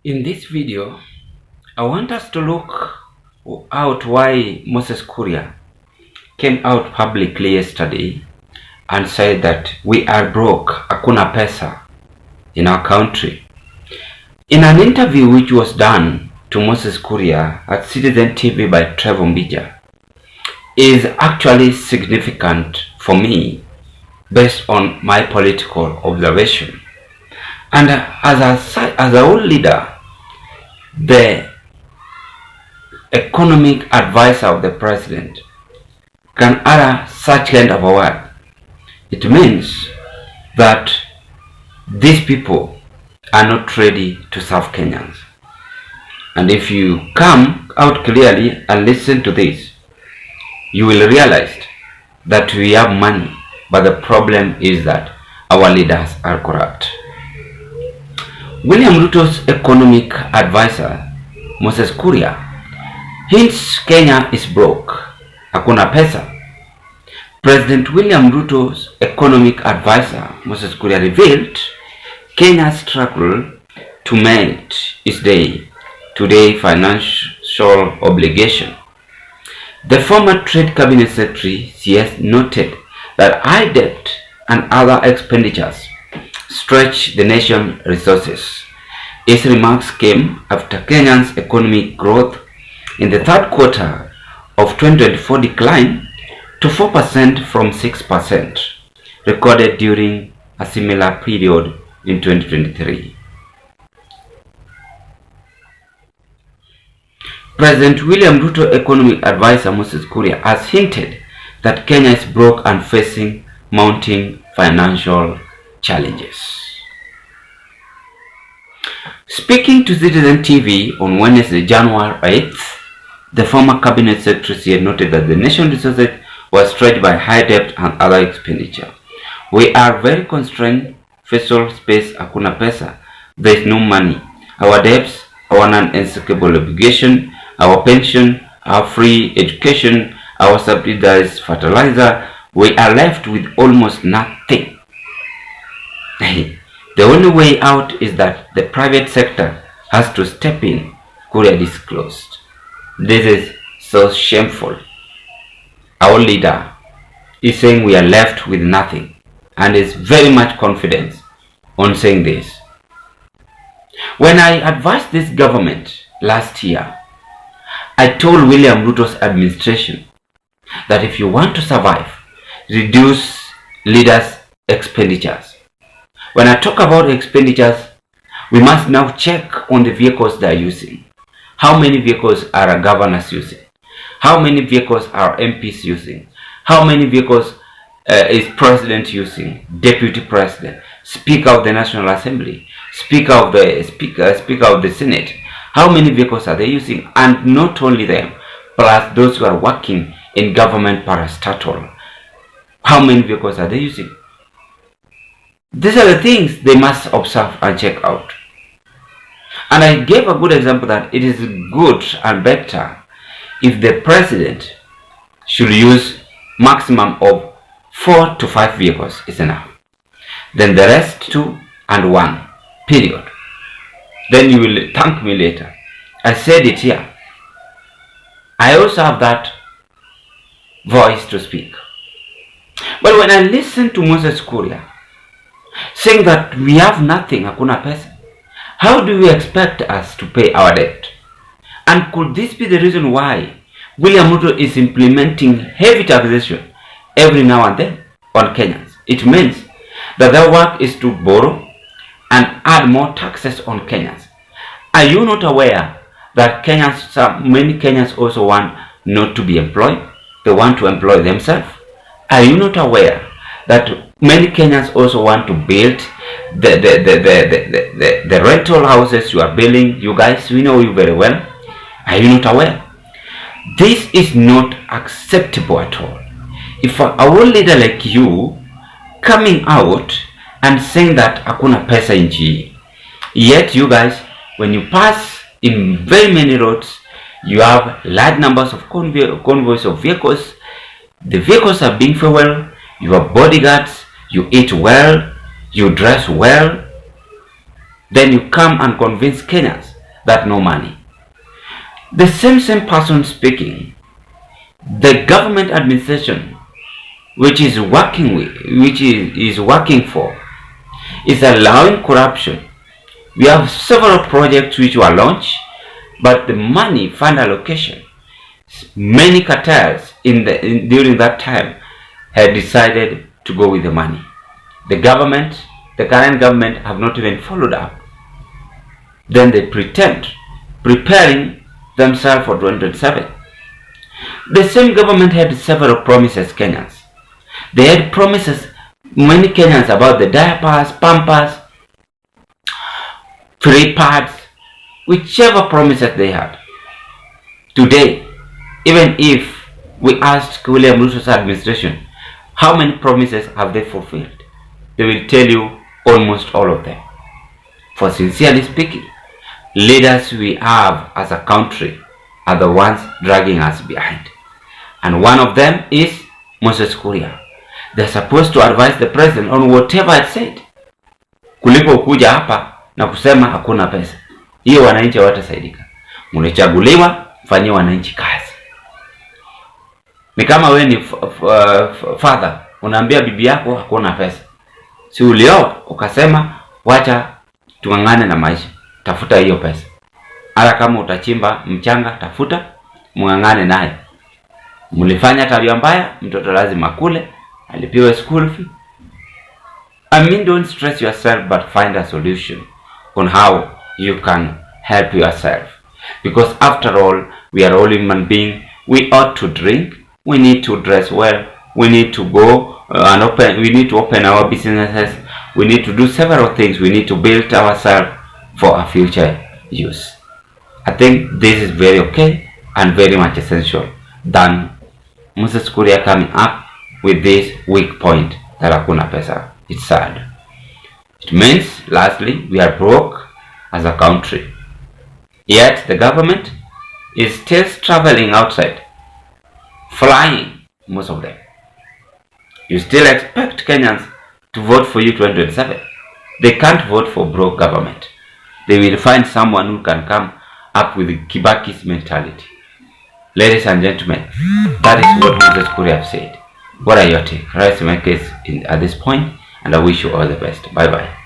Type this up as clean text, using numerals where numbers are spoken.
In this video, I want us to look out why Moses Kuria came out publicly yesterday and said that we are broke, hakuna pesa in our country. In an interview which was done to Moses Kuria at Citizen TV by Trevor Mbija, is actually significant for me based on my political observation. And as a old leader, the economic advisor of the president can utter such kind of a word. It means that these people are not ready to serve Kenyans. And if you come out clearly and listen to this, you will realize that we have money, but the problem is that our leaders are corrupt. William Ruto's economic advisor, Moses Kuria, hints Kenya is broke, hakuna pesa. President William Ruto's economic advisor, Moses Kuria, revealed Kenya's struggle to meet its day-to-day financial obligation. The former Trade Cabinet Secretary CS noted that high debt and other expenditures stretch the nation's resources. His remarks came after Kenya's economic growth in the third quarter of 2024 declined to 4% from 6% recorded during a similar period in 2023. President William Ruto economic advisor Moses Kuria has hinted that Kenya is broke and facing mounting financial challenges. Speaking to Citizen TV on Wednesday, January 8th, the former cabinet secretary noted that the nation's resources were stretched by high debt and other expenditure. We are very constrained, fiscal space, hakuna pesa, there is no money. Our debts, our non-executable obligation, our pension, our free education, our subsidized fertilizer, we are left with almost nothing. The only way out is that the private sector has to step in, Kuria disclosed. This is so shameful. Our leader is saying we are left with nothing and is very much confident on saying this. When I advised this government last year, I told William Ruto's administration that if you want to survive, reduce leaders' expenditures. When I talk about expenditures, we must now check on the vehicles they are using. How many vehicles are governors using? How many vehicles are MPs using? How many vehicles is president using? Deputy president, speaker of the National Assembly, speaker of the Senate. How many vehicles are they using? And not only them, plus those who are working in government parastatal. How many vehicles are they using? These are the things they must observe and check out. And I gave a good example that it is good and better if the president should use maximum of 4 to 5 vehicles is enough. Then the rest 2 and 1, period. Then you will thank me later. I said it here. I also have that voice to speak. But when I listen to Moses Kuria saying that we have nothing, hakuna pesa, how do we expect us to pay our debt? And could this be the reason why William Ruto is implementing heavy taxation every now and then on Kenyans? It means that their work is to borrow and add more taxes on Kenyans. Are you not aware that many Kenyans also want not to be employed? They want to employ themselves. Are you not aware that many Kenyans also want to build the rental houses you are building? You guys, we know you very well. Are you not aware? This is not acceptable at all. If our leader like you coming out and saying that hakuna pesa nchi, yet you guys, when you pass in very many roads, you have large numbers of convoys of vehicles. The vehicles are being fueled, you have bodyguards, you eat well, you dress well, then you come and convince Kenyans that no money. The same person speaking, the government administration which is working for, is allowing corruption. We have several projects which were launched, but the money fund allocation, many cartels during that time had decided to go with the money. The current government have not even followed up. Then they pretend preparing themselves for 2027. The same government had several promises Kenyans. They had promises many Kenyans about the diapers, pampers, free pads, whichever promises they had. Today, even if we asked William Ruto's administration how many promises have they fulfilled, they will tell you almost all of them. For sincerely speaking, leaders we have as a country are the ones dragging us behind. And one of them is Moses Kuria. They're supposed to advise the president on whatever I said, kuliko kuja hapa na kusema hakuna pesa. Hiyo wananchi hawatasaidika. Mlichaguliwa, fanyie wananchi kazi. Ni kama wewe ni father, unaambia bibi yako hakuna pesa. Si ulioa ukasema wacha tungangane na maisha, tafuta hiyo pesa. Hata kama utachimba mchanga, tafuta mngangane naye. Mlifanya tabia mbaya, mtoto lazima kule, alipiwe school fee. I mean, don't stress yourself, but find a solution on how you can help yourself. Because after all, we are all human beings. We ought to drink. We need to dress well. We need to go we need to open our businesses. We need to do several things. We need to build ourselves for a future use. I think this is very okay and very much essential than Moses Kuria coming up with this weak point that hakuna pesa. It's sad. It means, lastly, we are broke as a country. Yet the government is still traveling outside, flying, most of them. You still expect Kenyans to vote for you 2027. They can't vote for broke government. They will find someone who can come up with Kibaki's mentality. Ladies and gentlemen, that is what Moses Kuria have said. What are your take? Write my case at this point, and I wish you all the best. Bye bye.